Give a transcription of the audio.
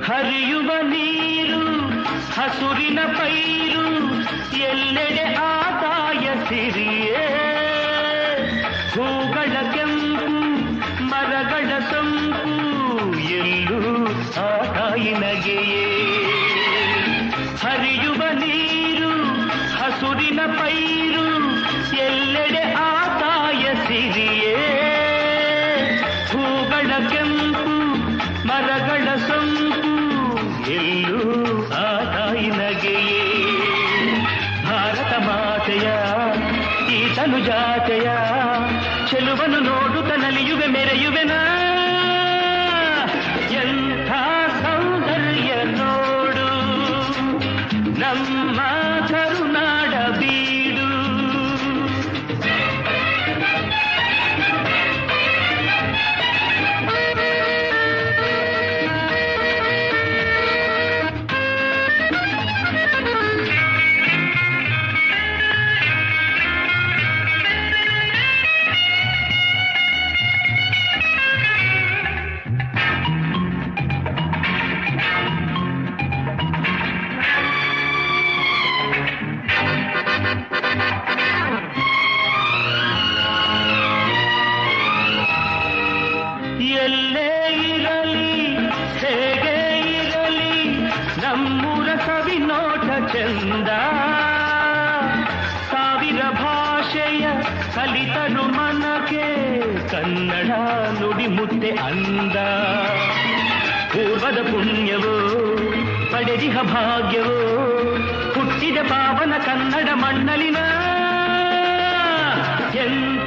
ಹರಿಯುವ ನೀರು ಹಸುರಿನ ಪೈರು ಎಲ್ಲೆಡೆ ಆದಾಯ ಸಿರಿಯೇ ಹೂಗಳ ಕೆಂಪು ಮರಗಳ ಸೊಂಪು ಎಲ್ಲೂ ಆ ತಾಯಿ ನಗೆಯೇ ಹರಿಯುವ ನೀರು ಹಸುರಿನ ಪೈರು ಎಲ್ಲೆಡೆ ಆದಾಯ ಸಿರಿಯೇ ಹೂಗಳ ಕೆಂಪು ಮರಗಳ ಸೊಂಪು ಎಲ್ಲೂ ಆ ತಾಯಿ ನಗೆಯೇ ಭಾರತ ಮಾತೆಯ ಈ ತನು ಜಾತೆಯ ಚೆಲುವನ್ನು ನೋಡುತ್ತ ನಲಿಯುವೆ ಮೆರೆಯುವೆನ ಎಂಥ ಸೌಂದರ್ಯ ನೋಡು ನಮ್ಮ ಕರುನಾಡ ಬೀಡು ಎಲ್ಲೇ ಇರಲಿ ಹೇಗೆ ಇರಲಿ ನಮ್ಮೂರ ಸವಿ ನೋಟ ಚಂದ ಸಾವಿರ ಭಾಷೆಯ ಕಲಿತರು ಮನಕ್ಕೆ ಕನ್ನಡ ನುಡಿ ಮುತ್ತೆ ಅಂದ ಪೂರ್ವದ ಪುಣ್ಯವೋ ಪಡೆದಿಹ ಭಾಗ್ಯವೋ ಹುಟ್ಟಿದ ಪಾವನ ಕನ್ನಡ ಮಣ್ಣಲಿನ ಎಂದ